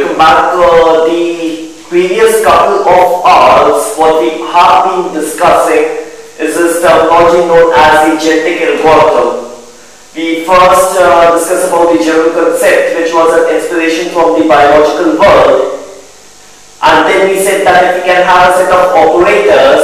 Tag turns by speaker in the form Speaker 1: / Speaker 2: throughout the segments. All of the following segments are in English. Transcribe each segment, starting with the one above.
Speaker 1: Back the previous couple of hours, what we have been discussing is this terminology known as the genetic algorithm. We first discussed about the general concept, which was an inspiration from the biological world, and then we said that if we can have a set of operators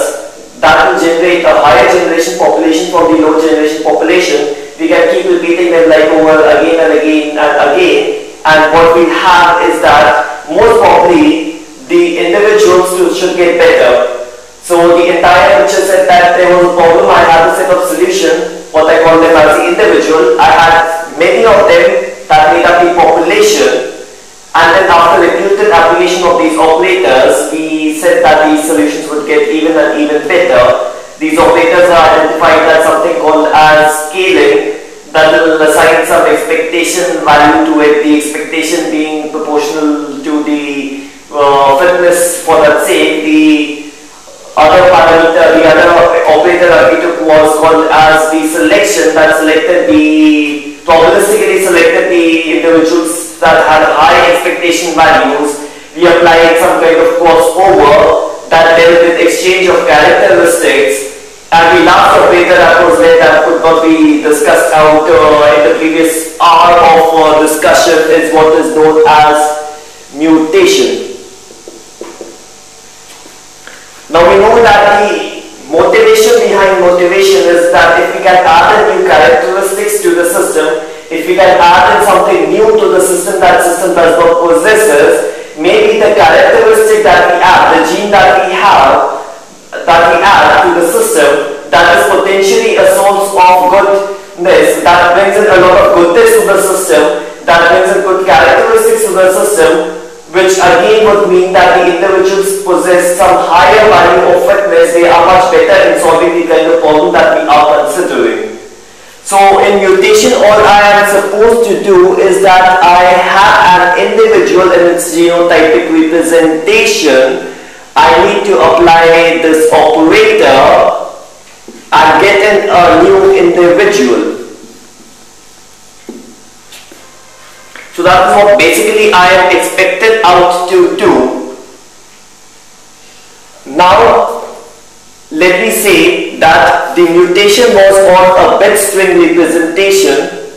Speaker 1: that will generate a higher generation population from the low generation population, we can keep repeating them like over again and again and again. And what we have is that most probably the individuals should get better. So the entire picture said that there was a problem. I had a set of solution, what I call them as the individual. I had many of them that made up the population, and then after repeated application of these operators, we said that these solutions would get even and even better. These operators are identified as something called as scaling, that will assign some expectation value to it, the expectation being proportional to the fitness. For that sake, the other parameter, the other operator that we took was called as the selection, that selected the, probabilistically selected the individuals that had high expectation values. We applied some kind of crossover that dealt with exchange of characteristics. And the last operator that was there that could not be discussed out in the previous hour of discussion is what is known as mutation. Now we know that the motivation behind motivation is that if we can add in new characteristics to the system, if we can add in something new to the system that system does not possess, maybe the characteristic that we add, the gene that we have, that we add to the system, that is potentially a source of goodness, that brings in a lot of goodness to the system, that brings in good characteristics to the system, which again would mean that the individuals possess some higher value of fitness. They are much better in solving the kind of problem that we are considering. So in mutation, all I am supposed to do is that I have an individual in its genotypic representation. I need to apply this operator and get in a new individual. So that is what basically I am expected out to do. Now let me say that the mutation was on a bit string representation.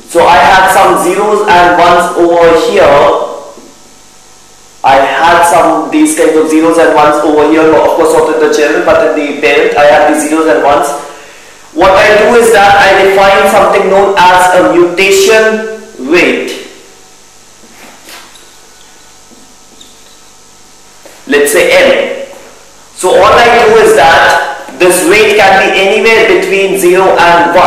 Speaker 1: So I had some zeros and ones over here. I had some these kinds of zeros and ones over here, of course not in the children but in the parent. I had these zeros and ones. What I do is that I define something known as a mutation rate. Let's say M. So all I do is that this rate can be anywhere between 0 and 1.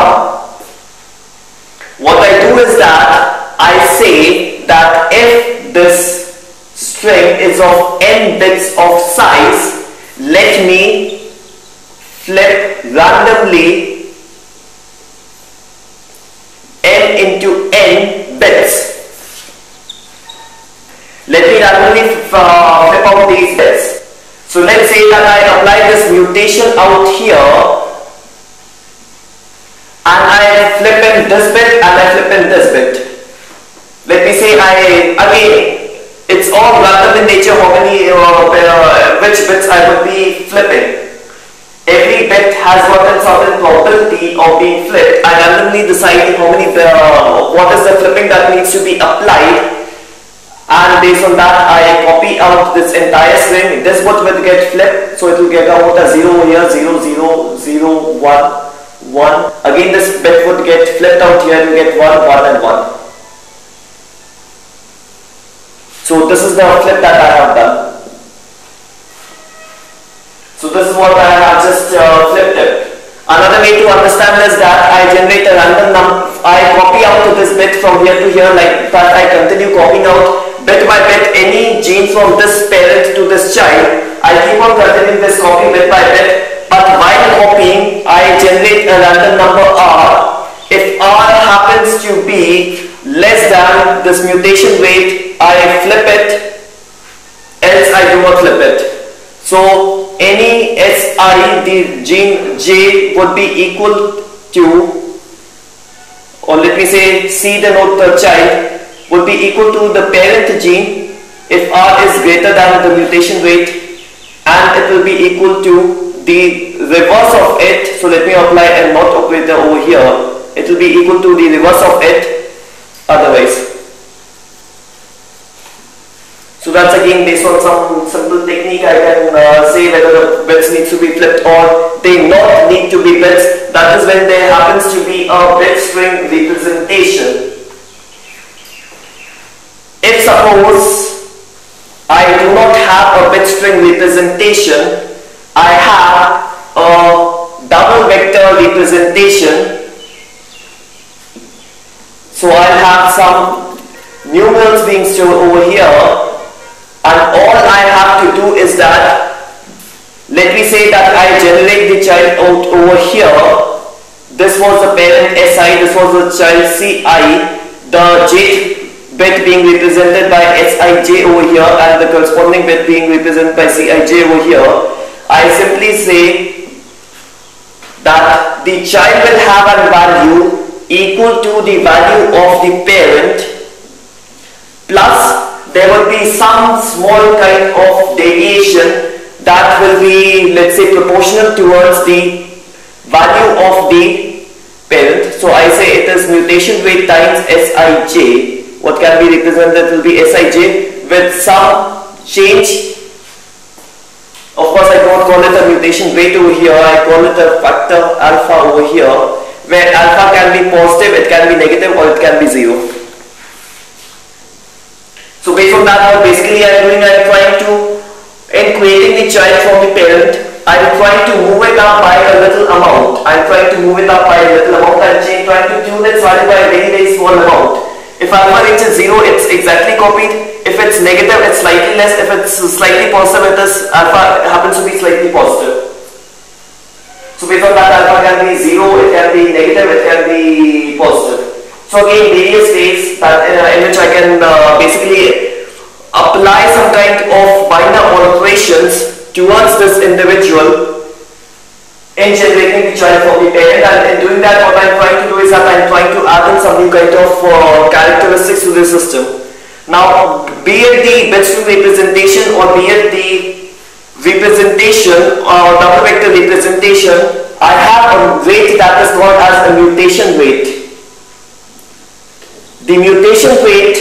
Speaker 1: What I do is that I say that if this string is of n bits of size, let me flip randomly n into n bits. Let me randomly flip out these bits. So let's say that I apply this mutation out here, and I flip in this bit and I flip in this bit. Let me say it's all random in nature how many which bits I would be flipping. Every bit has got a certain probability of being flipped. I randomly decide how many what is the flipping that needs to be applied, and based on that I copy out this entire string. This would get flipped, so it will get out a 0 here, 0, 0, 0, 1, 1. Again this bit would get flipped out here, you get 1, 1 and 1. So this is the flip that I have done. So this is what I have just flipped it. Another way to understand is that I generate a random number. I copy out to this bit from here to here, like that. I continue copying out bit by bit any gene from this parent to this child. I keep on continuing this copy bit by bit, but while copying I generate a random number R. If R happens to be less than this mutation rate, I flip it, else I do not flip it. So any SI, the gene J would be equal to, or let me say C denote the child, would be equal to the parent gene if R is greater than the mutation rate, and it will be equal to the reverse of it. So let me apply a not operator over here. It will be equal to the reverse of it otherwise. So that's again based on some simple technique. I can say whether the bits need to be flipped or they not need to be bits. That is when there happens to be a bit string representation. If suppose I do not have a bit string representation, I have a double vector representation. So I'll have some numerals being stored over here. And all I have to do is that, let me say that I generate the child out over here. This was the parent Si, this was the child Ci, the j bit being represented by Sij over here and the corresponding bit being represented by Cij over here. I simply say that the child will have a value equal to the value of the parent plus there will be some small kind of deviation that will be, let's say, proportional towards the value of the parent. So I say it is mutation rate times Sij. What can be represented will be Sij with some change. Of course, I don't call it a mutation rate over here. I call it a factor alpha over here, where alpha can be positive, it can be negative, or it can be 0. So based on that, what basically I am doing, I am trying to, in creating the child from the parent, I am trying to move it up by a little amount. I am trying to move it up by a little amount. I am trying to tune its value by a very, very small amount. If alpha reaches 0, it's exactly copied. If it's negative, it's slightly less. If it's slightly positive, it is alpha happens to be slightly positive. So based on that, alpha can be 0, it can be negative, it can be positive. So again, various ways that in which I can basically apply some kind of binder operations towards this individual in generating the child from the parent, and in doing that what I am trying to do is that I am trying to add in some new kind of characteristics to the system. Now, be it the bit string representation or be it the representation or double vector representation, I have a rate that is called as a mutation rate. The mutation rate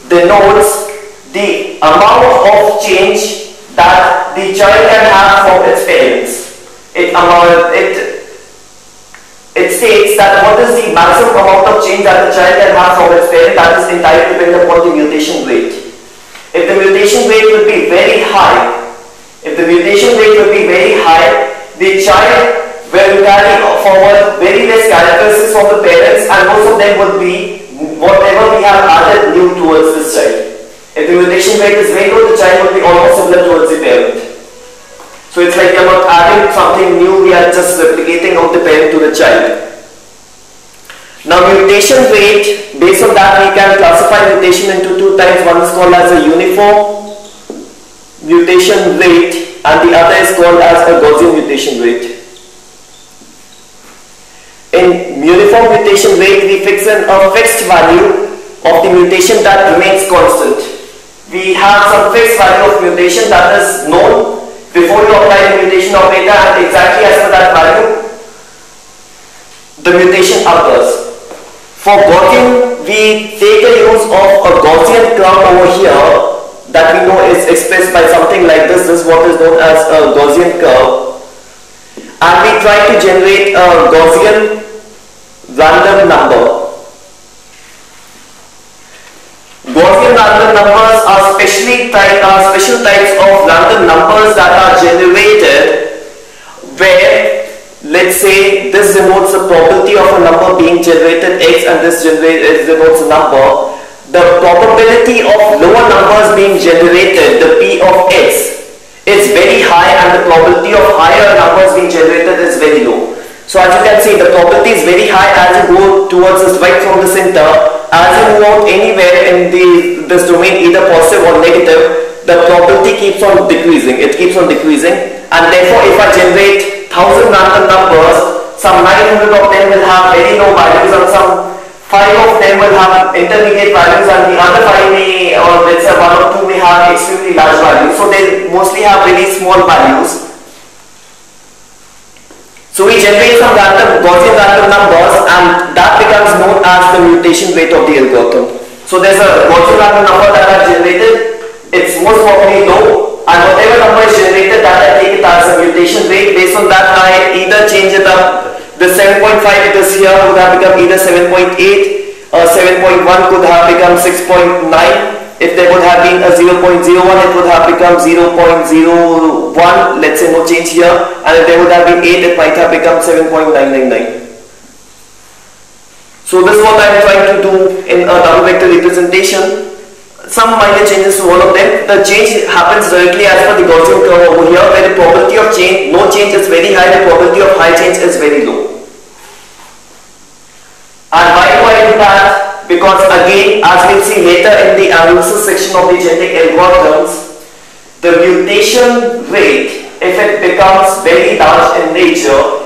Speaker 1: denotes the amount of change that the child can have from its parents. It states that what is the maximum amount of change that the child can have from its parent, that is entirely dependent upon the mutation rate. If the mutation rate will be very high, the child will carry forward very less characteristics from the parents, and most of them would be whatever we have added new towards this child. If the mutation rate is very low, the child will be almost similar towards the parent. So it's like we are not adding something new, we are just replicating of the parent to the child. Now mutation rate, based on that we can classify mutation into two types. One is called as a uniform mutation rate and the other is called as a Gaussian mutation rate. In uniform mutation rate, we fix a fixed value of the mutation that remains constant. We have some fixed value of mutation that is known before you apply the mutation operator, and exactly as per that value, the mutation occurs. For Gaussian, we take a use of a Gaussian curve over here that we know is expressed by something like this. This is what is known as a Gaussian curve. And we try to generate a Gaussian random number. Gaussian random numbers are special types of random numbers that are generated where, let's say, this denotes the probability of a number being generated x and this denotes a number. The probability of lower numbers being generated, the p of x, is very high and the probability of higher numbers being generated is very low. So as you can see, the probability is very high as you go towards this right from the center. As you move out anywhere in this domain, either positive or negative, the probability keeps on decreasing. It keeps on decreasing, and therefore if I generate 1000 random numbers, some 900 of them will have very low values and some 5 of them will have intermediate values and the other 5 may, or let's say 1 or 2 may have extremely large values. So they mostly have really small values. So we generate some random Gaussian random numbers and that becomes known as the mutation rate of the algorithm. So there's a Gaussian random number that I've generated. It's most probably low, and whatever number is generated, that I take it as a mutation rate. Based on that, I either change it up. The 7.5 it is here would have become either 7.8 or 7.1 could have become 6.9. If there would have been a 0.01, it would have become 0.01. Let's say no change here. And if there would have been 8, it might have become 7.999. So this is what I am trying to do in a double vector representation. Some minor changes to all of them. The change happens directly as per the Gaussian curve over here, where the probability of change, no change is very high, the probability of high change is very low. And why do I do that? Because again, as we'll see later in the analysis section of the genetic algorithms, the mutation rate, if it becomes very large in nature,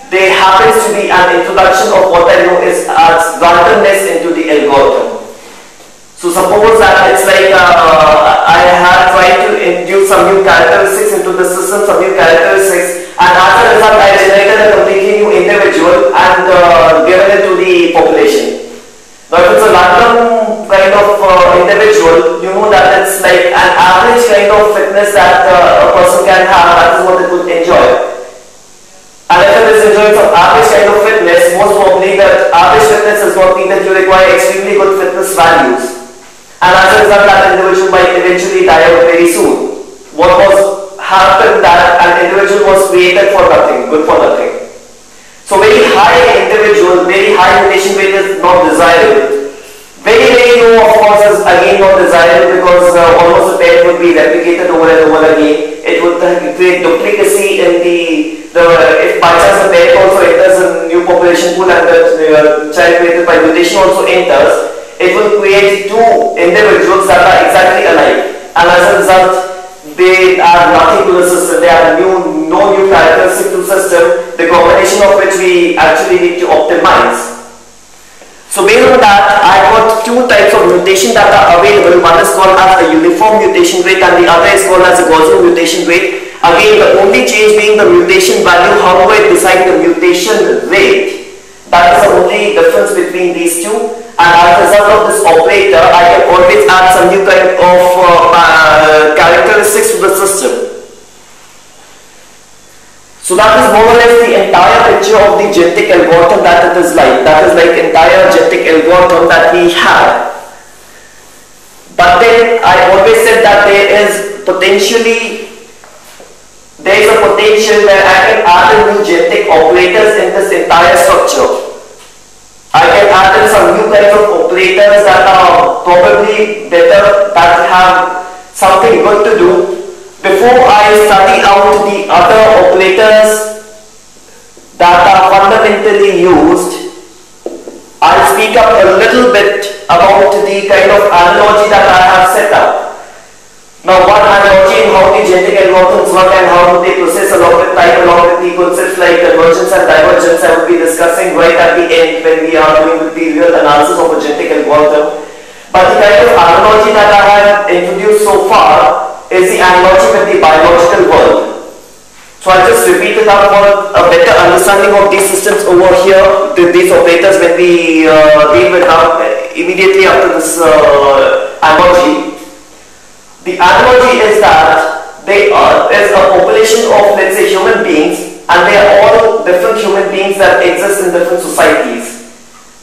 Speaker 1: there happens to be an introduction of what I know is as randomness into the algorithm. So suppose that it's like I have tried to induce some new characteristics into the system, some new characteristics, and as a result I generated a completely new individual and given it to the population. Now if it's a random kind of individual, you know that it's like an average kind of fitness that a person can have, that is what it would enjoy. And if it is enjoying some average kind of fitness, most probably that average fitness is what means that you require extremely good fitness values. And as a result, that individual might eventually die out very soon. What was happened that an individual was created for nothing, good for nothing. So very high individual, very high mutation rate is not desirable. Very, very low of course is again not desirable because almost the pair would be replicated over and over again. It would create duplicacy in if by chance the pair also enters a new population pool and the child created by mutation also enters, it will create two individuals that are exactly alike, and as a result they add nothing to the system, they add no new characteristic to the system, the combination of which we actually need to optimize. So based on that, I got two types of mutation that are available. One is called as a uniform mutation rate and the other is called as a Gaussian mutation rate. Again, the only change being the mutation value, how do I decide the mutation rate? That is the only difference between these two. And as a result of this operator, I can always add some new kind of characteristics to the system. So that is more or less the entire picture of the genetic algorithm that it is like. That is like entire genetic algorithm that we have. But then I always said that there is a potential where I can add in new genetic operators in this entire structure. I can add in some new kinds of operators that are probably better, that have something good to do. Before I study out the other operators that are fundamentally used, I'll speak up a little bit about the kind of analogy that I have set up. Now one analogy in how the genetic algorithms work and how they process along with time, along with the concepts like convergence and divergence I will be discussing right at the end when we are doing the real analysis of a genetic algorithm. But the kind of analogy that I have introduced so far is the analogy with the biological world. So I'll just repeat it up for a better understanding of these systems over here, these operators when we deal with now immediately after this analogy. The analogy is that there is a population of, let's say, human beings, and they are all different human beings that exist in different societies,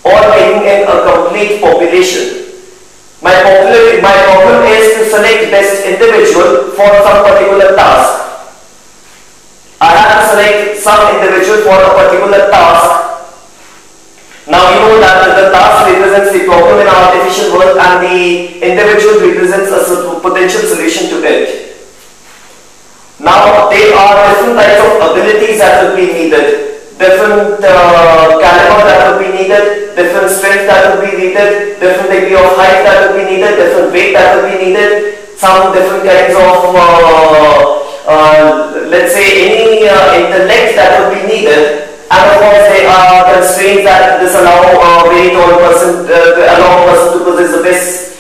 Speaker 1: all making in a complete population. My problem is to select best individual for some particular task. I have to select some individual for a particular task. Now you know that the task represents the problem in our artificial world and the individual represents a potential solution to it. Now there are different types of abilities that will be needed, different caliber that will be needed, different strength that will be needed, different degree of height that will be needed, different weight that will be needed, some different kinds of let's say any intellect that will be needed And of course, there are constraints that this allow a very tall person, allow a person to possess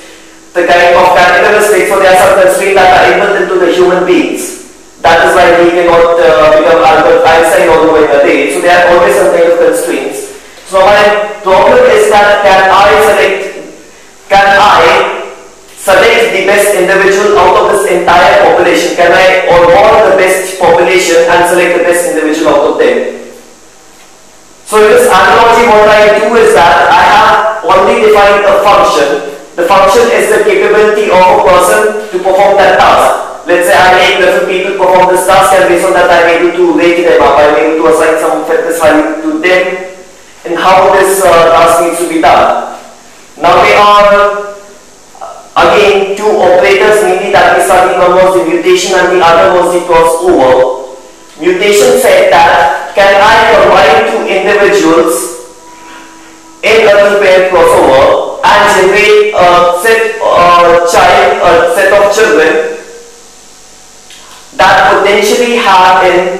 Speaker 1: the kind of characteristics. So there are some constraints that are inbuilt into the human beings. That is why we cannot become Albert Einstein although in a day. So there are always some kind of constraints. So my problem is that can I select the best individual out of this entire population? Can I award the best population and select the best individual out of them? So in this analogy, what I do is that I have already defined a function. The function is the capability of a person to perform that task. Let's say I make different people perform this task, and based on that I'm able to rate them up. I'm able to assign some fitness value to them and how this task needs to be done. Now there are again two operators, mainly that we studied. One was the mutation and the other was the crossover. Mutation said that can I combine two individuals in a two-pair crossover and generate a set of children that potentially have in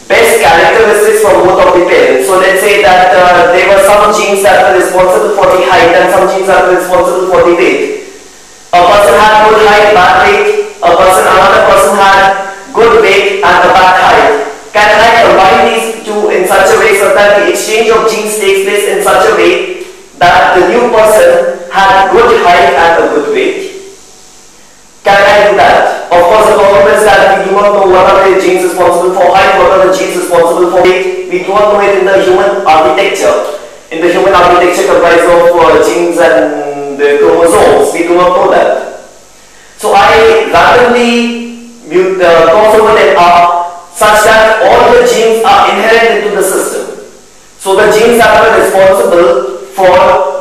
Speaker 1: best characteristics from both of the parents. So let's say that there were some genes that were responsible for the height and some genes that were responsible for the weight. A person had good height, bad weight. Another person had good weight and a bad height. Can I combine these two in such a way so that the exchange of genes takes place in such a way that the new person had good height and a good weight? Can I do that? Of course, the problem is that we do not know what are the genes responsible for height, what are the genes responsible for weight. We do not know it in the human architecture. In the human architecture comprised of genes and the chromosomes, we do not know that. So I randomly cross over them up such that all the genes are inherent into the system. So the genes that are responsible for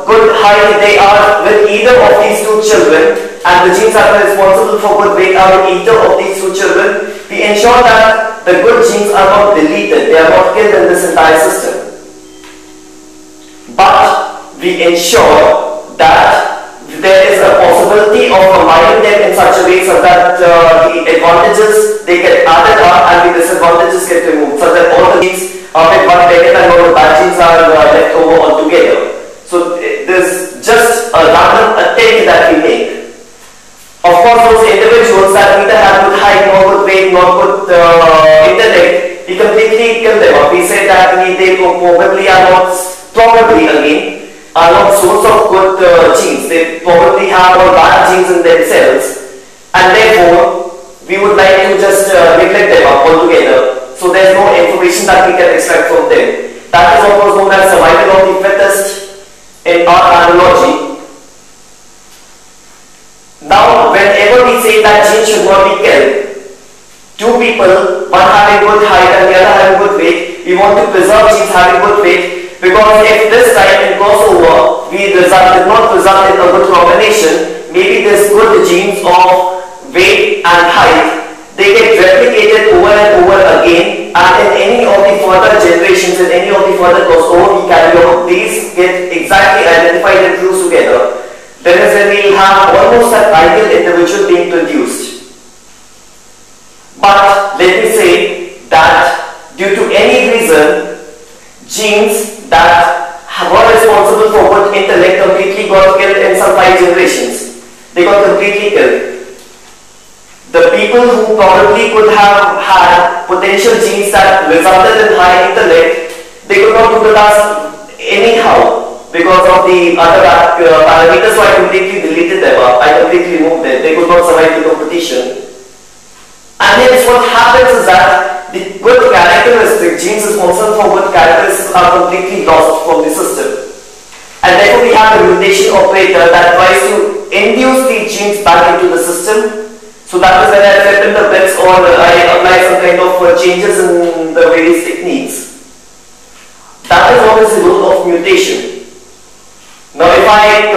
Speaker 1: good height, they are with either of these two children, and the genes that are responsible for good weight are with either of these two children. We ensure that the good genes are not deleted, they are not killed in this entire system. But we ensure that there is a possibility of combining them in such a way so that the advantages they get added up and the disadvantages get removed, so that all the genes are with one packet and all the bad genes are left over altogether. So there's just a random attempt that we make. Of course, those individuals that neither have good height, nor good weight, nor good intellect, we completely kill them up. We say that they probably are not source of good genes. They probably have all bad genes in themselves, and therefore we would like to just neglect them up altogether. So there's no information that we can extract from them. That is what was known as survival of the fittest in our analogy. Now, whenever we say that genes should not be killed, two people, one having good height and the other having good weight, we want to preserve genes having good weight, because if this time in crossover did not result in a good combination, maybe this good genes of weight and height, they get replicated over and over again, and in any of the further generations, in any of the further crossover we carry out, these get exactly identified and fused together. Then is when we have almost an ideal individual being produced. But let me say that due to any reason, genes that were responsible for good intellect completely got killed in some 5 generations. They got completely killed. The people who probably could have had potential genes that resulted in high intellect, they could not do the task anyhow because of the other parameters, so I completely deleted them up. I completely removed them. They could not survive the competition. And hence what happens is that the good characteristic genes responsible for good characteristics are completely lost from the system. And therefore we have the mutation operator that tries to induce the genes back into the system. So that is when I flip in the bits or I apply some kind of changes in the various techniques. That is what is the role of mutation. Now if I have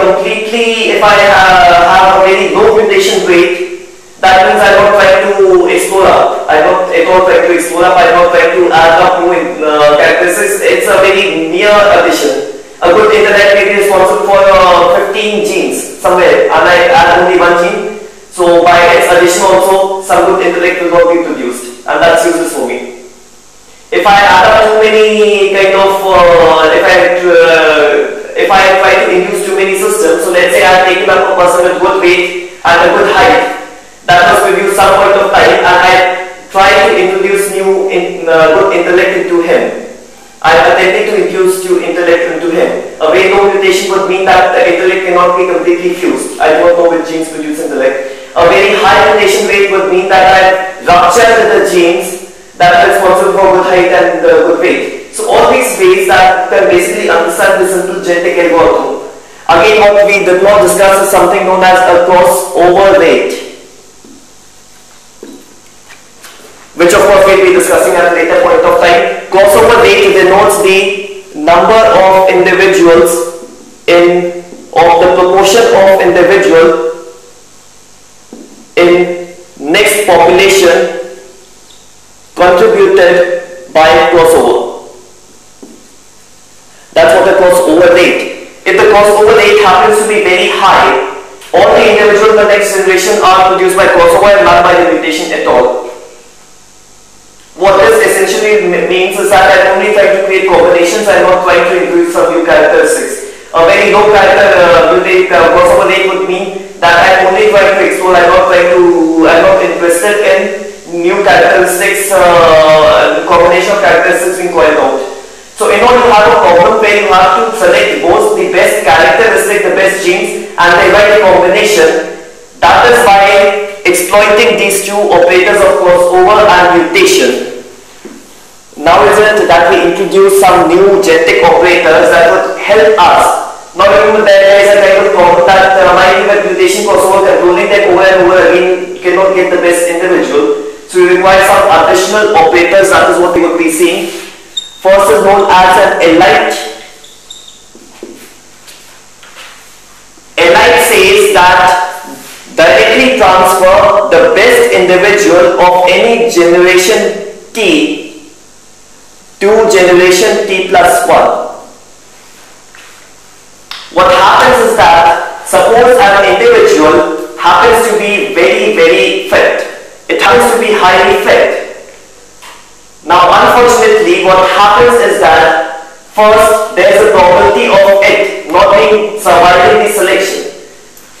Speaker 1: a very low mutation rate, that means I don't try to explore up. I don't at all try to explore up. I don't try to add up new characteristics. It's a very near addition. A good intellect may be responsible for 15 genes somewhere, and I add only 1 gene. So by its addition also, some good intellect will not be produced, and that's useless for me. If I add up too many kind of, if I try to induce too many systems, so let's say I have taken up a person with good weight and a good height, that must produce some point of time, and I try to introduce new good intellect into him. I am attempting to infuse new intellect into him. A very low mutation would mean that the intellect cannot be completely fused. I don't know which genes produce intellect. A very high mutation rate would mean that I ruptured the genes that are responsible for good height and good weight. So all these ways that can basically understand the simple genetic algorithm. Again, what we did not discuss is something known as a crossover rate, which of course we will be discussing at a later point of time. Crossover rate denotes the number of individuals of the proportion of individual in next population contributed by crossover. That's what the crossover rate. If the crossover rate happens to be very high, all the individuals in the next generation are produced by crossover and not by the mutation at all. What this essentially means is that I only try to create combinations, I am not trying to introduce some new characteristics. A very low crossover rate would mean that I am only trying to explore, I am not interested in new characteristics, combination of characteristics being called out. So in order to have a problem where you have to select both the best characteristic, the best genes and the right combination, that is by exploiting these two operators of crossover and mutation. Now is it that we introduce some new genetic operators that would help us. Now remember that there is a kind of problem that might be mutation crossover controlling that over and over again cannot get the best individual. So we require some additional operators, that is what we will be seeing. First is known as an elite. Elite says that directly transfer the best individual of any generation T to generation T plus 1. What happens is that suppose an individual happens to be very, very fit. It happens to be highly fit. Now unfortunately what happens is that first there is a probability of it not being surviving the selection.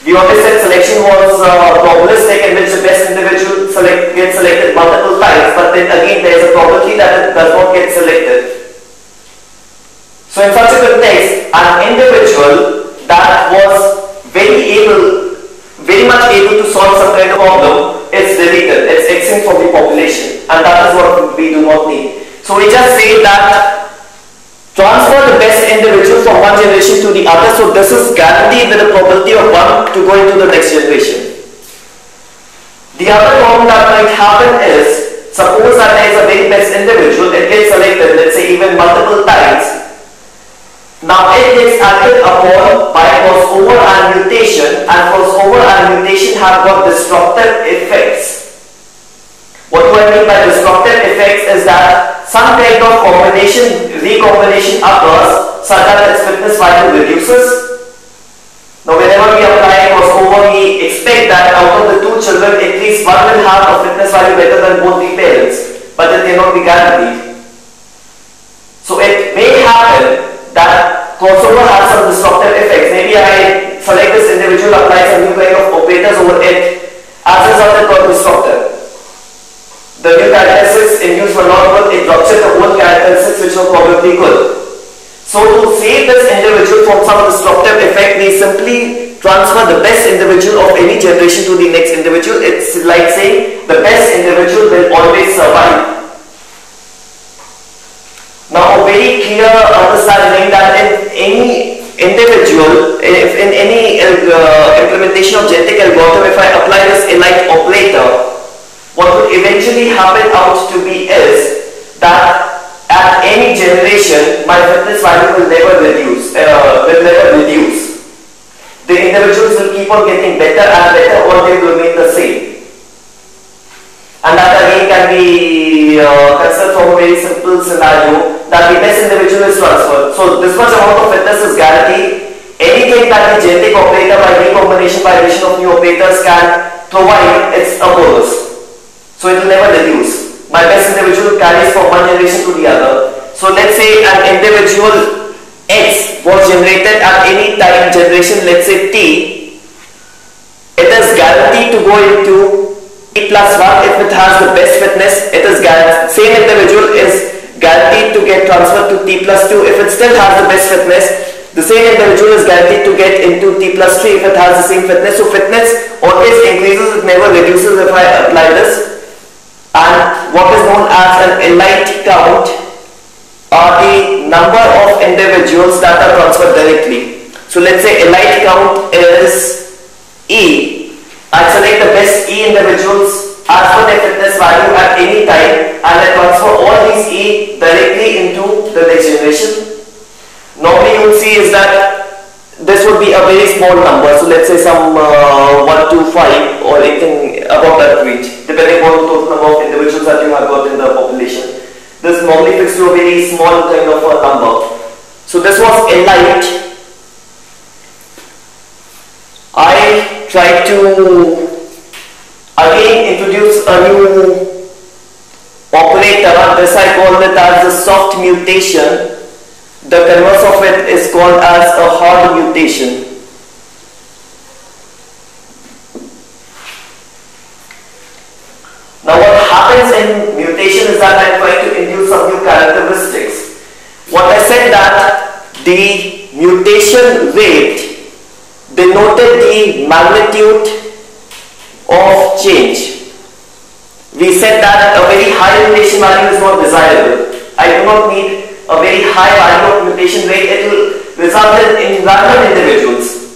Speaker 1: We always said selection was probabilistic in which the best individual gets selected multiple times, but then again there is a probability that it does not get selected. So in such a context, an individual that was very much able to solve some kind of problem is deleted, it's extinct from the population, and that is what we do not need. So we just say that transfer the best individual from one generation to the other, so this is guaranteed with a probability of 1 to go into the next generation. The other problem that might happen is, suppose that there is a very best individual, it gets selected, let's say even multiple times. Now it gets acted upon by crossover and mutation, and crossover and mutation have got destructive effects. What do I mean by destructive effects is that some kind of recombination occurs such that its fitness value reduces. Now whenever we apply crossover, we expect that out of the two children, at least one will have a fitness value better than both the parents, but it cannot be guaranteed. So it may happen that crossover has some destructive effects. Maybe I select this individual, apply some new kind of operators over it, as a result it got destructive. The new characteristics induced were not good, it ruptured the old characteristics which were probably good. So to save this individual from some destructive effect, we simply transfer the best individual of any generation to the next individual. It's like saying the best individual will always survive. Now a very clear understanding that in any individual, if in any implementation of genetic algorithm, if I apply this elite operator, what would eventually happen out to be is that at any generation, my fitness value will never reduce. The individuals will keep on getting better and better, or they will remain the same. And that again can be considered from a very simple scenario that the best individual is transferred. So this much amount of fitness is guaranteed. Anything that the genetic operator by recombination by addition of new operators can provide, it's a bonus. So it will never reduce. My best individual carries from one generation to the other. So let's say an individual X was generated at any time generation, let's say T. It is guaranteed to go into T plus 1 if it has the best fitness. It is guaranteed. Same individual is guaranteed to get transferred to T plus 2 if it still has the best fitness. The same individual is guaranteed to get into T plus 3 if it has the same fitness. So fitness always increases, it never reduces if I apply this. And what is known as an elite count are the number of individuals that are transferred directly. So let's say elite count is E. I select the best E individuals as per their fitness value at any time, and I transfer all these E directly into the next generation. Normally you would see is that this would be a very small number, so let's say some 1 to 5 or anything above that range, depending on the total number of individuals that you have got in the population. This normally fixed to a very small kind of a number. So this was elite. I tried to again introduce a new operator. This I call it as a soft mutation. The converse of it is called as a hard mutation. Now what happens in mutation is that I am trying to induce some new characteristics. What I said that the mutation rate denoted the magnitude of change. We said that a very high mutation value is not desirable. I do not need a very high value of mutation rate. It will result in random individuals.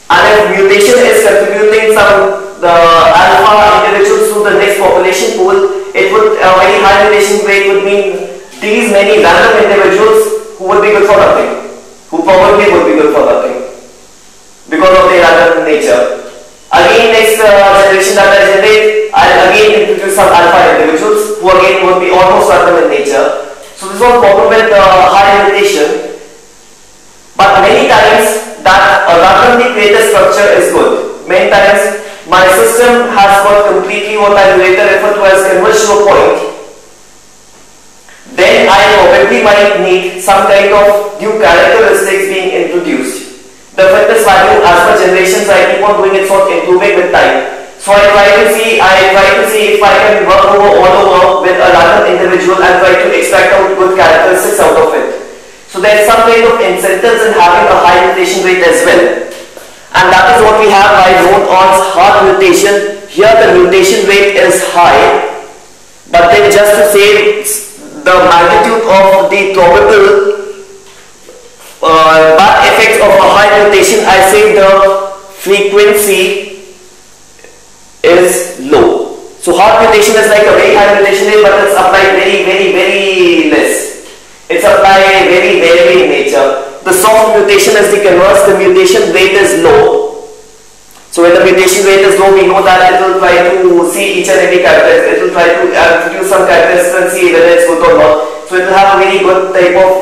Speaker 1: And if mutation is contributing some alpha individuals to the next population pool, it would a very high mutation rate would mean these many random individuals who would be good for nothing, who probably would be good for nothing because of their random nature. Again, next generation that I generate, I'll again introduce some alpha individuals who again would be almost random in nature. So this was problem with high mutation. But many times that a randomly created structure is good. Many times my system has got completely what I will later refer to as converged to a point. Then I probably might need some kind of new characteristics being introduced. The fitness value as per generations, I keep on doing it, sort improving with time. So I try to see if I can work all over with a random individual and try to extract out good characteristics out of it. So there is some kind of incentives in having a high mutation rate as well. And that is what we have by known as hard mutation. Here the mutation rate is high, but then just to say the magnitude of the probable bad effects of a high mutation, I say the frequency is low. So hard mutation is like a very high mutation rate, but it's applied very less. It's applied very in nature. The soft mutation is the converse, the mutation rate is low. So when the mutation rate is low, we know that it will try to see each and every characteristic. It will try to introduce some characteristics and see whether it's good or not. So it will have a very good type of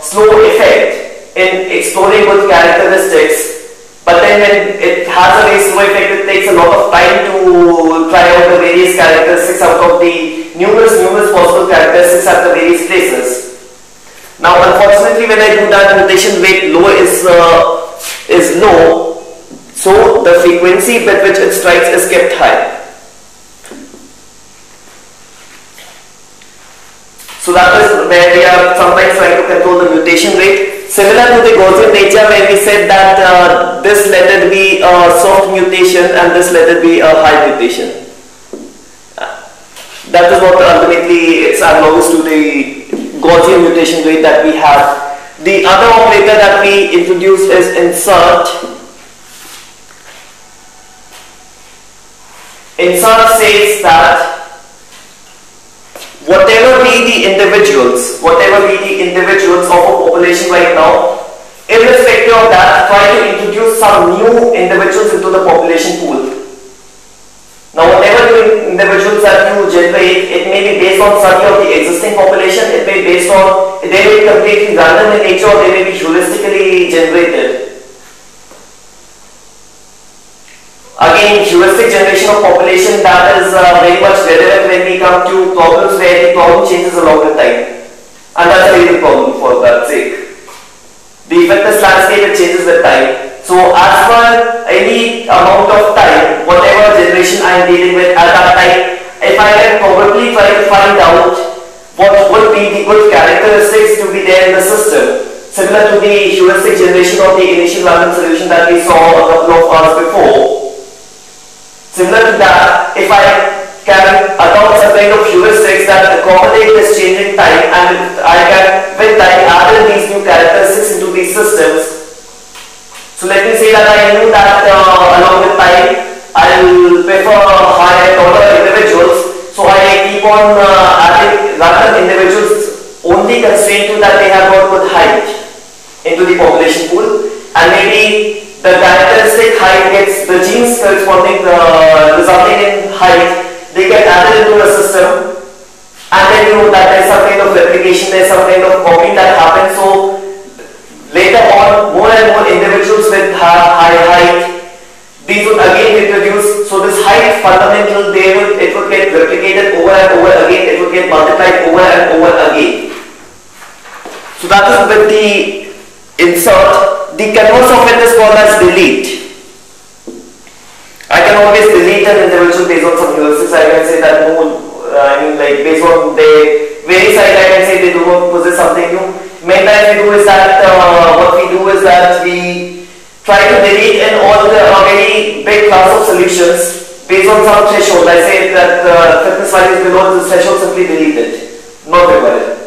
Speaker 1: slow effect in exploring good characteristics. But then when it has a very slow effect, it takes a lot of time to try out the various characteristics out of the numerous possible characteristics at the various places. Now unfortunately when I do that, mutation rate low is low, so the frequency with which it strikes is kept high. So that is where we are sometimes trying to control the mutation rate. Similar to the Gaussian nature where we said that this let it be a soft mutation and this let it be a high mutation. That is what ultimately is analogous to the Gaussian mutation rate that we have. The other operator that we introduced is insert. Insert says that whatever be the individuals of a population right now, irrespective of that, try to introduce some new individuals into the population pool. Now whatever new individuals that you generate, it may be based on study of the existing population, it may be based on, they may be completely random in nature, or they may be heuristically generated. Again, heuristic generation of population, that is very much relevant when we come to problems where the problem changes along with time, and that's a very big problem for that sake. The fitness landscape, it changes with time. So as per any amount of time, whatever generation I am dealing with at that time, if I can probably try to find out what would be the good characteristics to be there in the system, similar to the heuristic generation of the initial random solution that we saw a couple of hours before. Similar to that, if I can adopt some kind of heuristics that accommodate this changing time, and I can with time add in these new characteristics into these systems. So let me say that I knew that along with time I will prefer higher order individuals, so I keep on adding random individuals only constrained to that they have got good height into the population pool, and maybe the characteristic height gets the genes corresponding resulting in height, they get added into a system, and then you know that there is some kind of replication, there is some kind of copying that happens. So later on, more and more individuals with high height, these would again be introduced. So this height fundamental, it would get replicated over and over again, it would get multiplied over and over again. So that is with the insert. The converse of it is called as delete. I can always delete an individual based on some heuristics. I can say that no, like based on the very side, I can say they do not possess something new. Many times we do is that what we do is that we try to delete in all the very big class of solutions based on some threshold. I say that fitness value is below this threshold, simply delete it, not require it.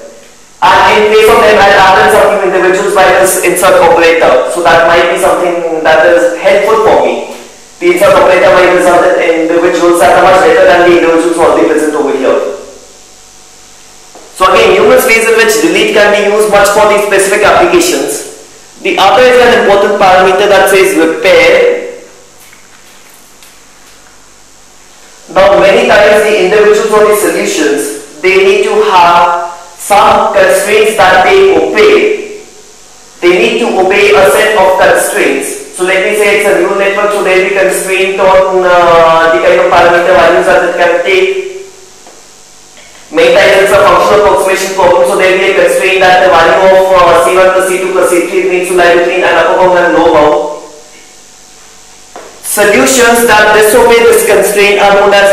Speaker 1: And in case of them, I added some new individuals by this insert operator. So that might be something that is helpful for me. The insert operator might result in individuals that are much better than the individuals already present over here. So again, numerous ways in which delete can be used much for these specific applications. The other is an important parameter that says repair. Now many times the individuals or the solutions, they need to have some constraints that they obey. They need to obey a set of constraints. So let me say it's a neural network, so there will be constraint on the kind of parameter values that it can take. Many times it's a functional approximation problem, so there will be a constraint that the value of C1 plus C2 plus C3 needs to lie between an upper bound and lower bound. Solutions that disobey this constraint are known as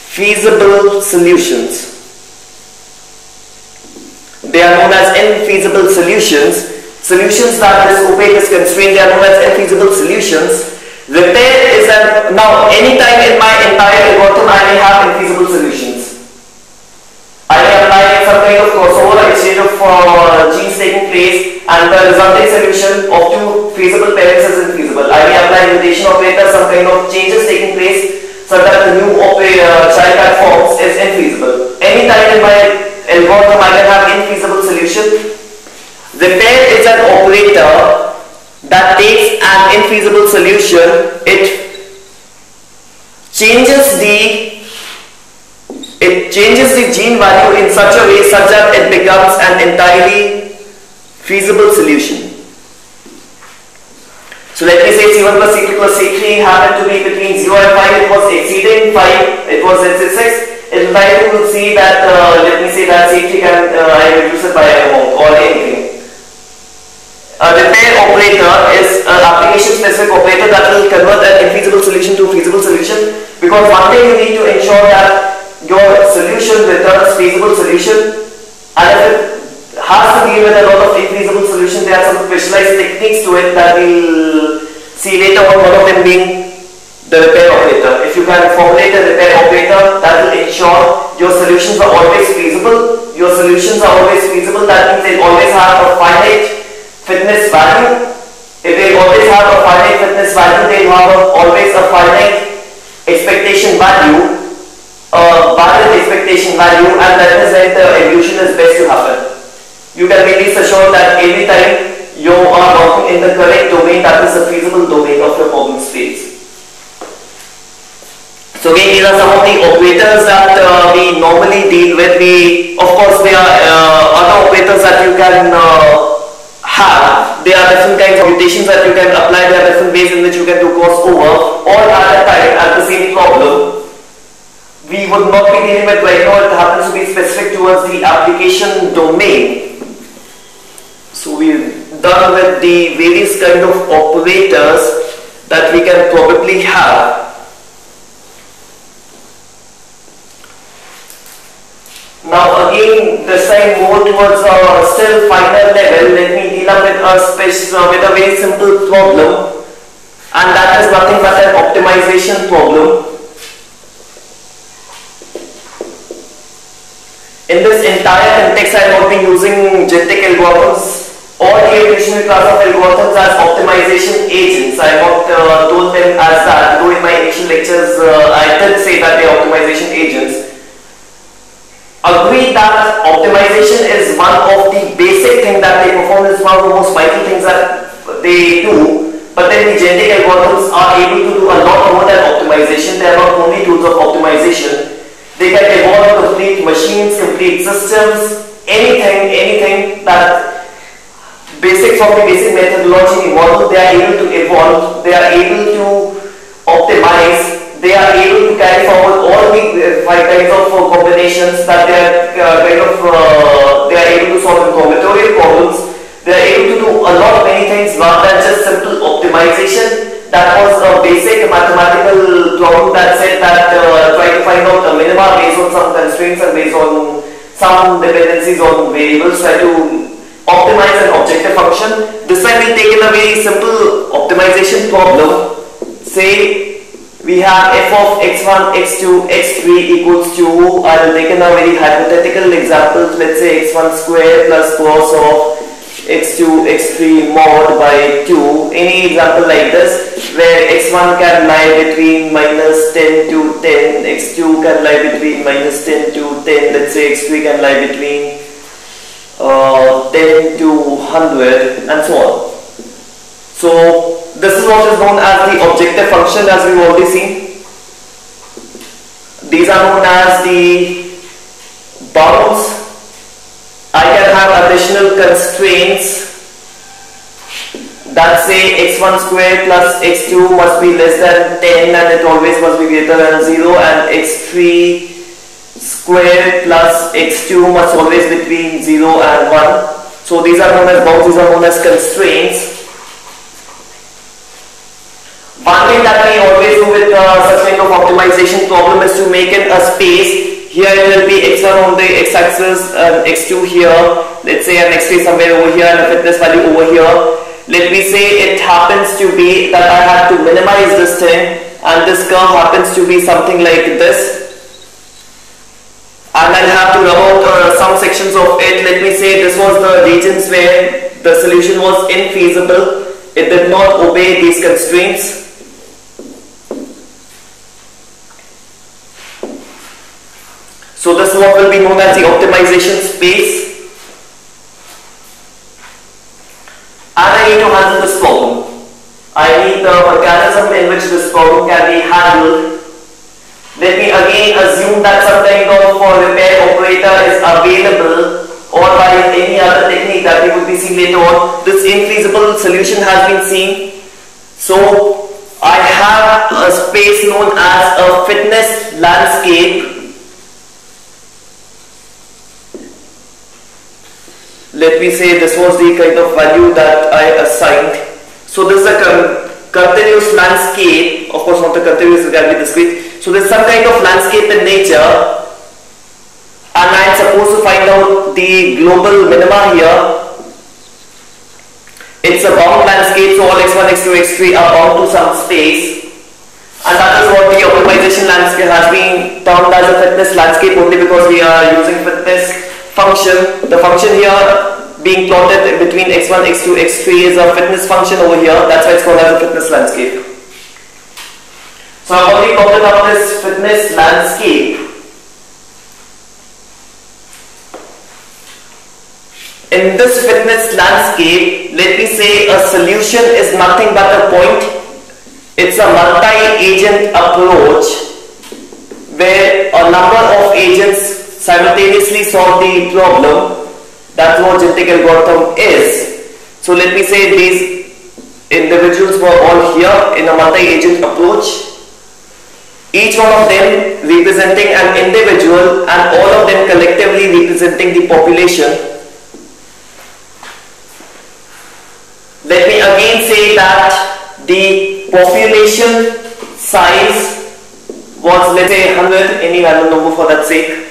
Speaker 1: infeasible solutions. They are known as infeasible solutions. Solutions that disobey this constraint, they are known as infeasible solutions. Repair is now anytime in my entire algorithm I may have infeasible solutions. I may apply some kind of crossover exchange of genes taking place, and the resulting solution of two feasible parents is infeasible. I may apply mutation operator, some kind of changes taking place so that the new child that forms is infeasible. Anytime in my algorithm I can have infeasible solution. Repair is an operator that takes an infeasible solution, it changes the gene value in such a way such that it becomes an entirely feasible solution. So let me say C1 plus C2 plus C3 happened to be between 0 and 5, it was exceeding 5, it was let's say 6. It will try to see that, let me say that C3 can, I reduce it by a amount or anything. A repair operator is an application specific operator that will convert an infeasible solution to a feasible solution, because one thing you need to ensure that your solution returns feasible solution, and if it has to deal with a lot of infeasible solution, there are some specialized techniques to it that we'll see later on, one of them being the repair operator. If you can formulate a repair operator that will ensure your solutions are always feasible, that means they always have a finite fitness value. If they always have a finite fitness value, they have always a finite expectation value, valid expectation value, and that is when the evolution is best to happen. You can be least assured that every time you are working in the correct domain, that is the feasible domain of your problem space. So again, these are some of the operators that we normally deal with. Of course, there are other operators that you can have. There are different kinds of mutations that you can apply. There are different ways in which you can do crossover all at a time at the same problem. We would not be dealing with right now. It happens to be specific towards the application domain. So we're done with the various kind of operators that we can probably have. Now again, this time more towards a still finer level, let me deal up with a very simple problem, and that is nothing but an optimization problem. In this entire context, I will not be using genetic algorithms or the evolutionary class of algorithms as optimization agents. I have not told them as that, though in my initial lectures I did say that they are optimization agents. Agree that optimization is one of the basic things that they perform, is one of the most vital things that they do, but then the genetic algorithms are able to do a lot more than optimization. They are not only tools of optimization. They can evolve complete machines, complete systems, anything that basic from the basic methodology model, they are able to evolve, they are able to optimize, they are able to carry forward all the five kinds of combinations that they are they are able to solve combinatorial problems. They are able to do a lot of many things rather than just simple optimization. That was a basic mathematical problem that said that try to find out the minima based on some constraints and based on some dependencies on variables, try to optimize an objective function. This time we'll take in a very simple optimization problem. Say we have f of x1, x2, x3 equals to, I will take in a very hypothetical example, let's say x1 square plus cos of x2, x3 mod by 2, any example like this, where x1 can lie between minus 10 to 10, x2 can lie between minus 10 to 10, let's say x3 can lie between 10 to 100 and so on. So this is what is known as the objective function, as we've already seen. These are known as the bounds. I can have additional constraints that say x1 square plus x2 must be less than 10 and it always must be greater than 0, and x3 square plus x2 must always be between 0 and 1. So these are known as bounds, these are known as constraints. One thing that we always do with such kind of optimization problem is to make it a space. Here it will be x1 on the x-axis and x2 here, let's say, and x3 somewhere over here, and a fitness value over here. Let me say it happens to be that I have to minimize this thing, and this curve happens to be something like this, and I'll have to rub out some sections of it. Let me say this was the regions where the solution was infeasible. It did not obey these constraints. So this is what will be known as the optimization space. And I need to handle this problem. I need the mechanism in which this problem can be handled. Let me again assume that some kind of repair operator is available, or by any other technique that we would be seeing later on. This infeasible solution has been seen. So I have a space known as a fitness landscape. Let me say this was the kind of value that I assigned. So this is a continuous landscape, of course not the continuous, it can be discrete. So there is some kind of landscape in nature, and I am supposed to find out the global minima here. It's a bound landscape, so all x1, x2, x3 are bound to some space, and that is what the optimization landscape has been termed as a fitness landscape, only because we are using fitness function. The function here being plotted between x1, x2, x3 is a fitness function over here. That's why it's called as a fitness landscape. So I've already plotted up this fitness landscape. In this fitness landscape, let me say a solution is nothing but a point. It's a multi-agent approach where a number of agents simultaneously solve the problem. That's what genetic algorithm is. So let me say these individuals were all here in a multi-agent approach. each one of them representing an individual and all of them collectively representing the population. Let me again say that the population size was, let's say, 100, any random number for that sake.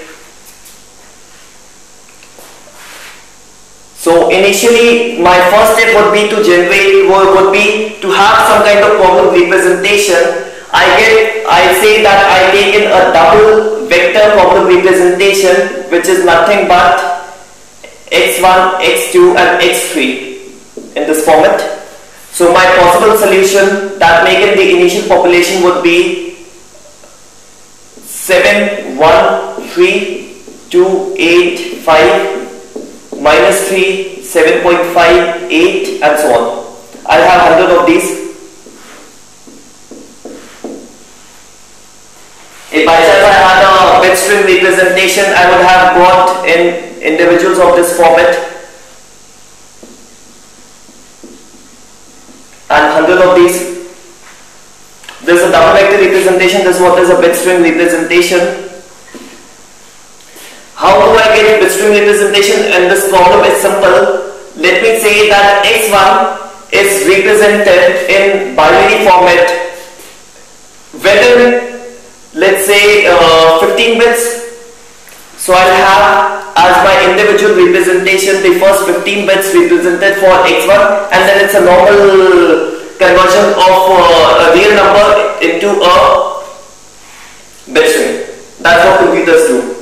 Speaker 1: So initially my first step would be to have some kind of problem representation. I say that I take in a double vector problem representation, which is nothing but x1, x2 and x3 in this format. So my possible solution that making the initial population would be 7, 1, 3, 2, 8, 5, minus 3, 7.5, 8 and so on. I'll have 100 of these. If by chance I had a bit string representation, I would have got in individuals of this format and 100 of these. This is a double vector representation. This is what is a bit string representation. How do I get bit string representation? And this problem is simple. Let me say that x1 is represented in binary format within, let's say, 15 bits. So I'll have as my individual representation the first 15 bits represented for x1, and then it's a normal conversion of a real number into a bit string. That's what computers do.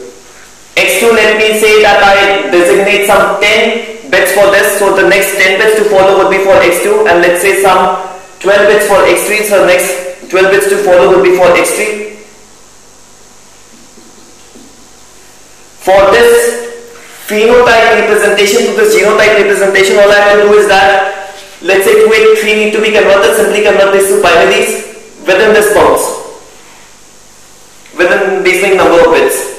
Speaker 1: x2, let me say that I designate some 10 bits for this, so the next 10 bits to follow would be for x2, and let's say some 12 bits for x3, so the next 12 bits to follow would be for x3. For this phenotype representation to this genotype representation, all I have to do is that, let's say 2, 8, 3 need to be converted, simply convert these to binaries within this bounds, within these number of bits.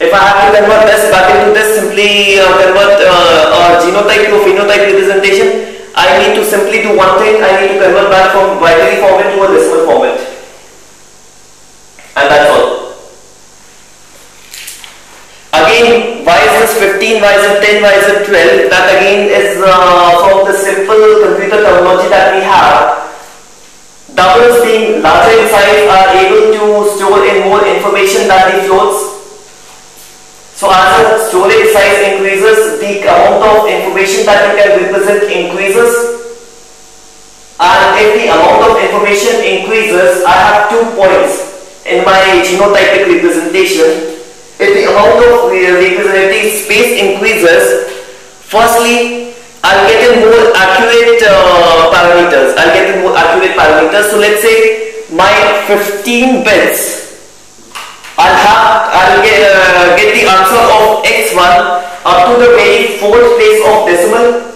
Speaker 1: If I have to convert this back into this, simply convert a genotype to a phenotype representation, I need to simply do one thing. I need to convert back from binary format to a decimal format. And that's all. Again, why is this 15, why is it 10, why is it 12? That again is from the simple computer terminology that we have. Doubles being larger in size are able to store in more information than the floats. So as the storage size increases, the amount of information that you can represent increases. And if the amount of information increases, I have 2 points in my genotypic representation. If the amount of representative space increases, firstly, I'll get in more accurate parameters. So let's say my 15 bits, I'll get the answer of x1 up to the very 4th place of decimal.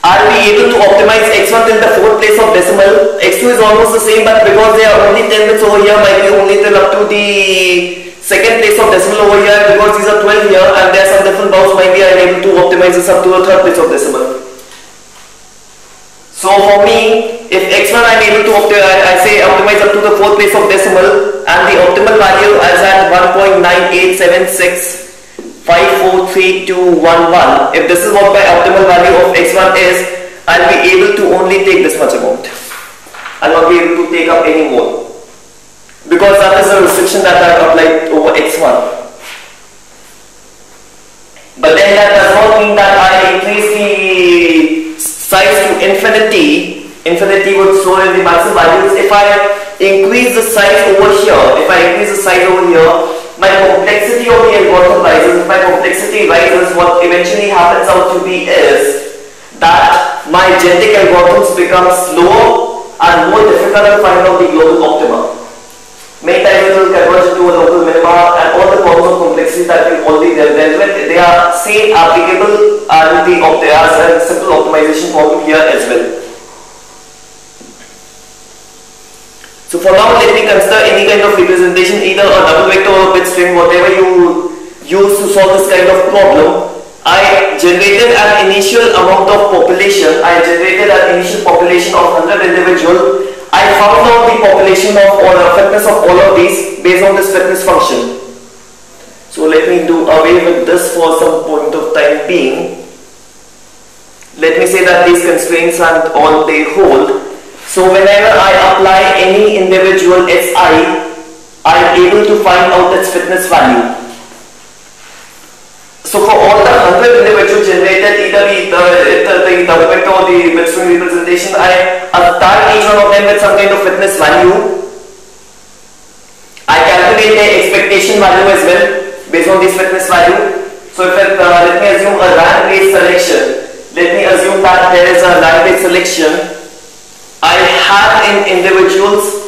Speaker 1: I'll be able to optimize x1 till the 4th place of decimal. x2 is almost the same, but because there are only 10 bits over here, might be only till up to the 2nd place of decimal over here. Because these are 12 here and there are some different bounds, might be I'm able to optimize this up to the 3rd place of decimal. So for me, if x1 I'm able to optimize up to the 4th place of decimal, and the optimal value is at 1.9876543211. If this is what my optimal value of x1 is, I'll be able to only take this much amount. I'll not be able to take up any more, because that is a restriction that I have applied over x1. But then that does not mean that I increase the size to infinity. Infinity would store in the maximum values. If I increase the size over here, my complexity of the algorithm rises. If my complexity rises, what eventually happens out to be is that my genetic algorithms become slower and more difficult to find out the global optima. Many times it will converge into a local minima, and all the problems of complexity that we already dealt with, they are same applicable as a simple optimization problem here as well. So for now, let me consider any kind of representation, either a double vector or a bit string, whatever you use to solve this kind of problem. I generated an initial amount of population. I generated an initial population of 100 individuals. I found out the population population of all fitness of all of these based on this fitness function. So let me do away with this for some point of time being. Let me say that these constraints and all they hold. So whenever I apply any individual SI, I am able to find out its fitness value. So for all the 100 individuals generated, either the document or the bit string representation, I tag each one of them with some kind of fitness value. I calculate their expectation value as well based on this fitness value. So if let me assume a rank-based selection. Let me assume that there is a rank-based selection. I have in individuals,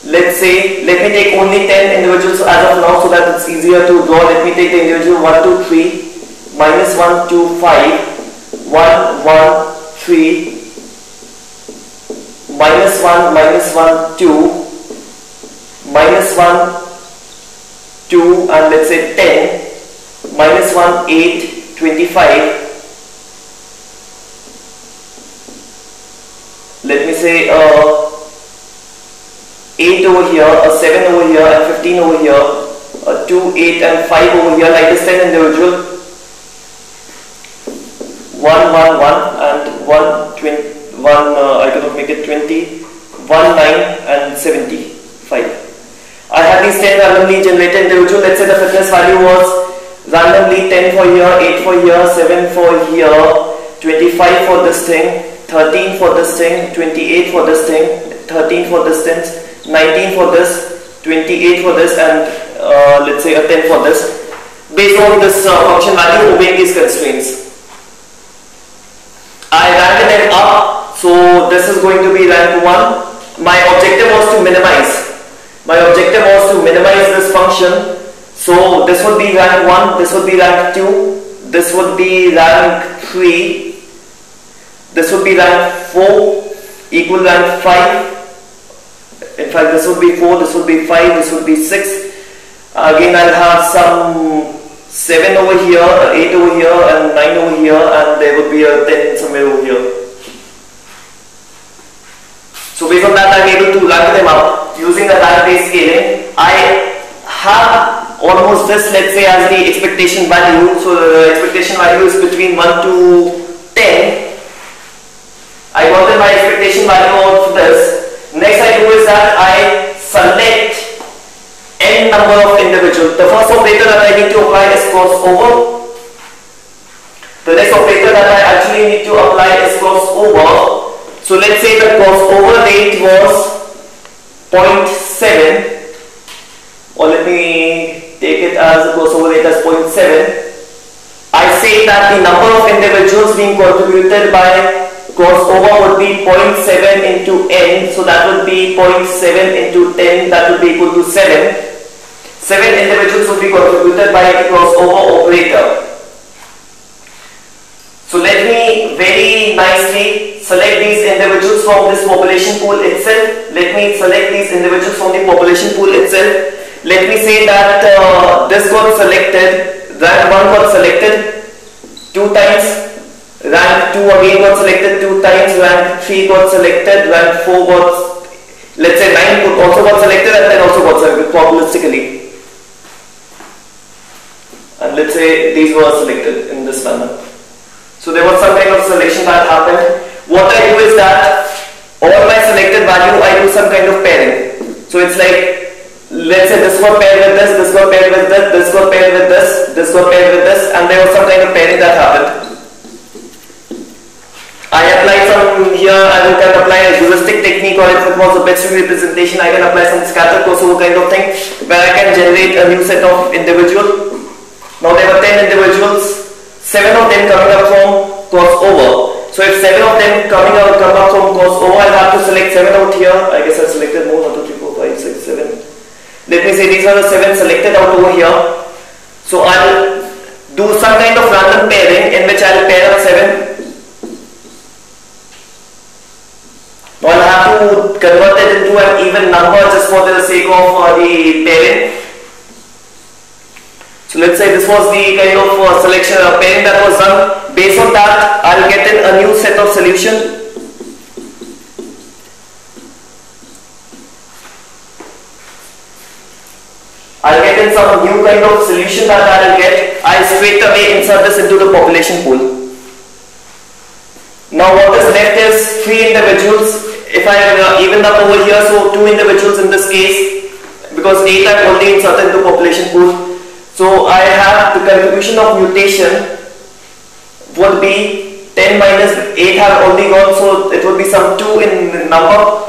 Speaker 1: let's say, let me take only 10 individuals as of now so that it's easier to draw. Let me take the individual 1, 2, 3, minus 1, 2, 5, 1, 1, 3, minus 1, 2, minus 1, 2, and let's say 10, minus 1, 8, 25. Let me say 8 over here, a 7 over here, and 15 over here, 2, 8, and 5 over here, like this 10 individual. 1, 1, 1, and 1, 20, 1, I cannot make it 20, 1, 9, and 75. I have these 10 randomly generated individuals. Let's say the fitness value was randomly 10 for here, 8 for here, 7 for here, 25 for this thing, 13 for this thing, 28 for this thing, 13 for this thing, 19 for this, 28 for this, and let's say a 10 for this, based on this function value obeying these constraints. I ranked them up, so this is going to be rank 1. My objective was to minimize. My objective was to minimize this function. So this would be rank 1, this would be rank 2, this would be rank 3. This would be rank 4, equal rank 5. In fact, this would be 4, this would be 5, this would be 6. Again, I'll have some 7 over here, 8 over here, and 9 over here, and there would be a 10 somewhere over here. So based on that, I'm able to rank them up using the rank-based scaling. I have almost this, let's say, as the expectation value. So the expectation value is between 1 to 10. I got my expectation value of this. Next I do is that I select n number of individuals. The first operator that I need to apply is crossover. The next operator that I actually need to apply is crossover. So let's say the crossover rate was 0.7, or let me take it as the crossover rate as 0.7. I say that the number of individuals being contributed by crossover would be 0.7 into n, so that would be 0.7 into 10, that would be equal to 7. 7 individuals would be contributed by the crossover operator. So let me very nicely select these individuals from this population pool itself. Let me select these individuals from the population pool itself. Let me say that this got selected, rank 1 got selected 2 times. Rank 2 again got selected 2 times, rank 3 got selected, rank 4 got, let's say 9 also got selected, and then also got selected probabilistically. And let's say these were selected in this manner. So there was some kind of selection that happened. What I do is that all my selected value, I do some kind of pairing. So it's like, let's say this got paired with this, this got paired with this, this got paired with this, this got paired with this, and there was some kind of pairing that happened. I apply from here, I can apply a heuristic technique, or if it was a bit string representation, I can apply some scatter crossover kind of thing, where I can generate a new set of individuals. Now there were 10 individuals, 7 of them coming up from crossover. So if 7 of them come up from crossover, I'll have to select 7 out here. I guess I selected more, 1, 2, 3, 4, 5, 6, 7. Let me say these are the 7 selected out over here. So I'll do some kind of random pairing in which I'll pair up 7. Now I'll have to convert it into an even number just for the sake of the pairing. So let's say this was the kind of selection pairing that was done. Based on that, I'll get in a new set of solution. I'll get in some new kind of solution that I'll get. I straight away insert this into the population pool. Now what is left is 3 individuals. If I even up over here, so 2 individuals in this case, because 8 I've already inserted into population pool. So I have the contribution of mutation would be 10 minus 8 have already gone, so it would be some 2 in number.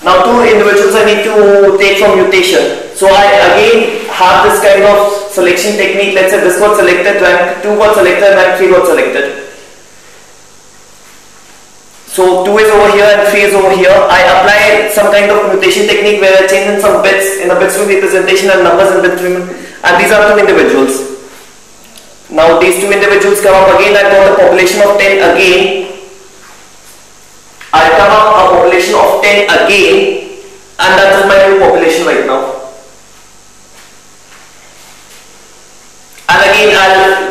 Speaker 1: Now 2 individuals I need to take from mutation. So I again have this kind of selection technique. Let's say this got selected, rank 2 got selected, rank 3 got selected. So 2 is over here and 3 is over here. I apply some kind of mutation technique where I change in some bits in a bit string representation and numbers in bit string, and these are 2 individuals. Now these 2 individuals come up again. I got a population of 10 again. I come up a population of 10 again, and that is my new population right now. And again,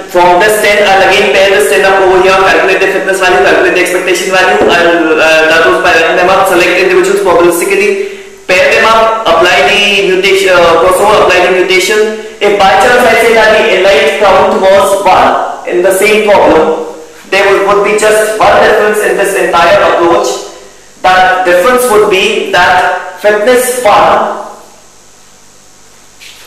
Speaker 1: from this 10, I'll again pair this 10 up over here, calculate the fitness value, calculate the expectation value. That was by running them up, select individuals probabilistically, pair them up, apply the mutation, crossover, apply the mutation. If by chance I say that the elite count was 1 in the same problem, there would be just one difference in this entire approach. That difference would be that fitness 1,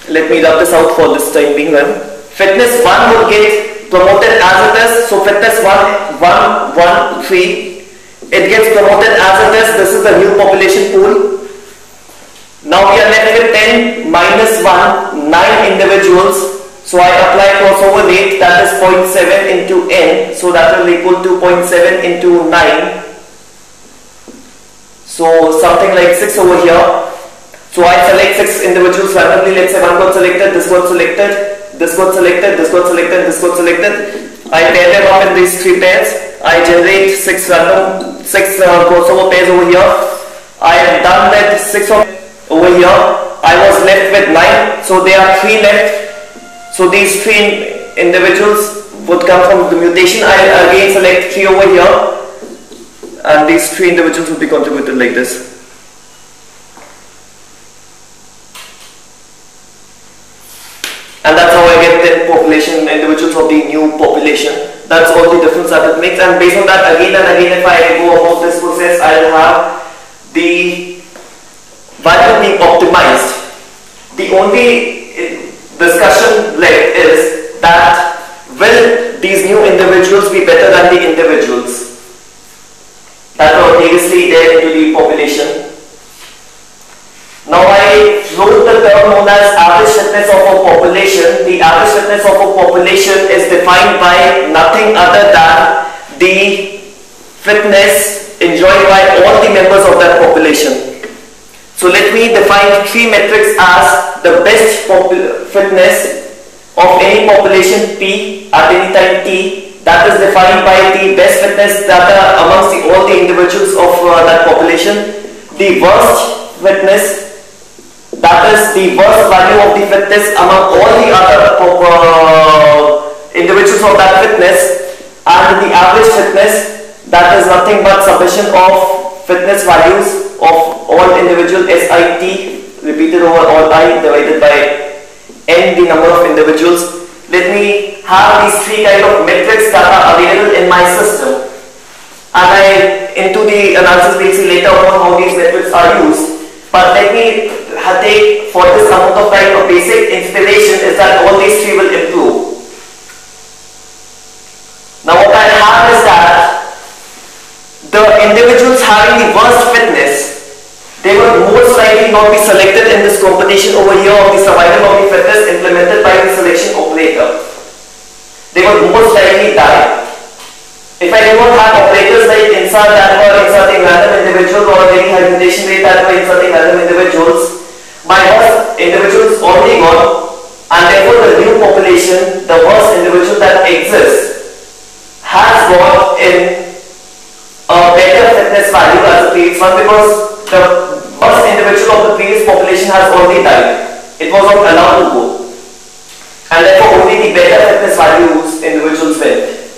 Speaker 1: let me rub this out for this time being run. Fitness 1 would get promoted as it is. So fitness 1, 1, 1, 3. It gets promoted as it is. This is the new population pool. Now we are left with 10 minus 1, 9 individuals. So I apply crossover rate, that is 0.7 into n. So that will equal to 0.7 into 9. So something like 6 over here. So I select 6 individuals randomly. Let's say 1 got selected, this got selected, this got selected, this got selected, this got selected. I pair them up in these 3 pairs. I generate 6 random, 6 crossover pairs over here. I am done with 6 over here. I was left with 9. So there are 3 left. So these 3 individuals would come from the mutation. I again select 3 over here, and these 3 individuals would be contributed like this. And that's how I get 10 population individuals of the new population. That's all the difference that it makes. And based on that, again and again, if I go about this process, I'll have the value being optimized. The only discussion left is that will these new individuals be better than the individuals that were previously there into the population. Now I wrote the term known as average fitness of a population. The average fitness of a population is defined by nothing other than the fitness enjoyed by all the members of that population. So let me define 3 metrics as the best fitness of any population P at any time T. That is defined by the best fitness data amongst all the individuals of that population. The worst fitness, that is the worst value of the fitness among all the other individuals of that fitness, and the average fitness, that is nothing but summation of fitness values of all individual SIT repeated over all I divided by n, the number of individuals. Let me have these 3 kind of metrics that are available in my system, and into the analysis we'll see later on how these metrics are used. But let me take for this amount of time a basic inspiration is that all these 3 will improve. Now what I have is that the individuals having the worst fitness, they will most likely not be selected in this competition over here of the survival of the fittest implemented by the selection operator. They will most likely die. If I do not have operators like insert that were inserting random individuals or very high mutation rate that were inserting random individuals, my worst individual is already gone, and therefore the new population, the worst individual that exists, has got in a better fitness value as the previous one, because the worst individual of the previous population has already died. It was not allowed to go, and therefore only the better fitness values individuals went.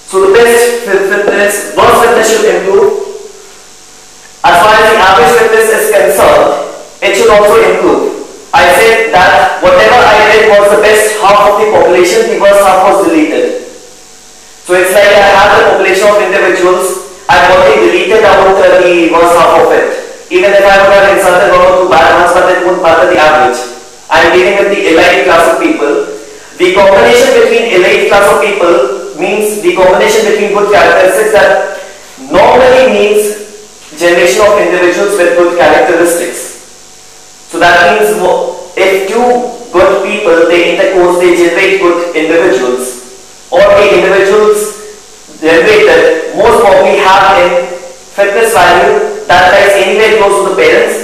Speaker 1: So the best fitness, worst fitness should improve. As far as the average fitness is concerned, it should also improve. I said that whatever I did was the best half of the population, the worst half was deleted. So it's like I have the population of individuals, I've already deleted out the worst half of it. Even if I would have inserted one or two bad ones, but it wouldn't matter the average. I'm dealing with the elite class of people. The combination between elite class of people means the combination between good characteristics that normally means generation of individuals with good characteristics. So that means if two good people, they intercourse, they generate good individuals, or the individuals generated most probably have in fitness value that lies anywhere close to the parents.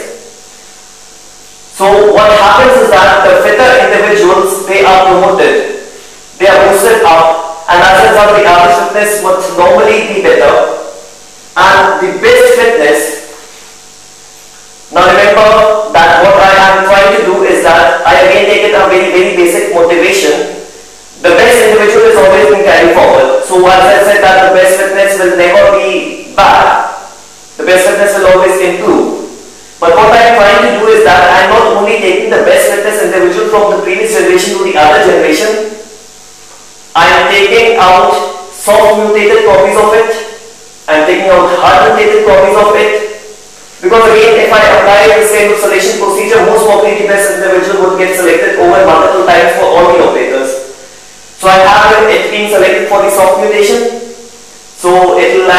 Speaker 1: So what happens is that the fitter individuals, they are promoted, they are boosted up, and as a result the average fitness would normally be better, and the best fitness. Now remember that what I am trying to do is that I again take it a very basic motivation. The best individual is always being carried forward. So as I said that the best fitness will never be bad. The best fitness will always improve. But what I am trying to do is that I am not only taking the best fitness individual from the previous generation to the other generation, I am taking out soft mutated copies of it, I am taking out hard mutated copies of it. Because again, if I apply the same selection procedure, most probably the best individual would get selected over multiple times for all the operators. So I have it being selected for the soft mutation. So it will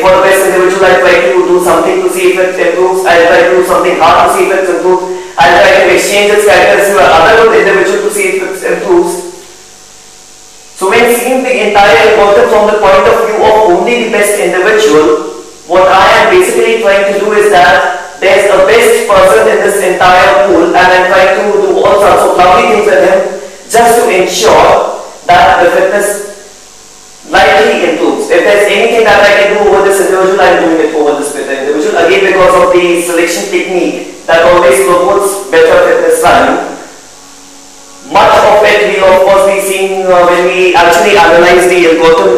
Speaker 1: for the best individual, I try to do something to see if it improves. I try to do something hard to see if it improves. I try to exchange its characteristics with another good individual to see if it improves. So when seeing the entire algorithm from the point of view of only the best individual, what I am basically trying to do is that there is a best person in this entire pool, and I am trying to do all sorts of lovely things with him just to ensure that the fitness likely improves. If there is anything that I can do over this individual, I am doing it over this individual. Again, because of the selection technique that always promotes better fitness value. Much of it we will of course be seeing when we actually analyze the algorithm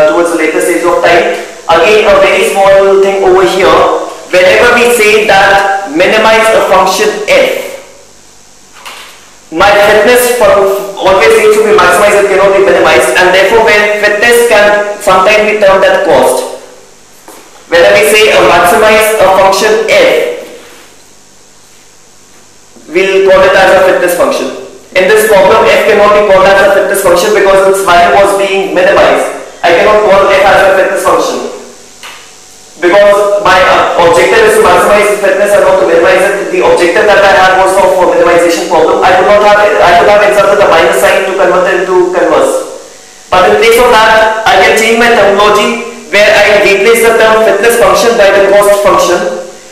Speaker 1: towards the later stage of time. Again, a very small thing over here. Whenever we say that minimize a function f, my fitness always needs to be maximized, it cannot be minimized, and therefore when fitness can sometimes be termed at cost. Whether we say maximize a function f, we'll call it as a fitness function. In this problem, f cannot be called as a fitness function because its value was being minimized. I cannot call f as a fitness function because my objective is to maximize the fitness and not to minimize it. The objective that I had was for minimization problem. I could have inserted a minus sign to convert it into converse. But in place of that, I can change my terminology where I replace the term fitness function by the cost function,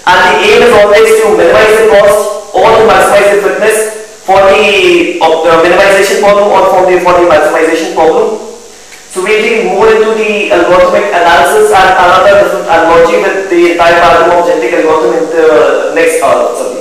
Speaker 1: and the aim is always to minimize the cost or to maximize the fitness for the minimization problem or for the maximization problem. So we'll dig more into the algorithmic analysis and another different analogy with the entire paradigm of genetic algorithm in the next subject.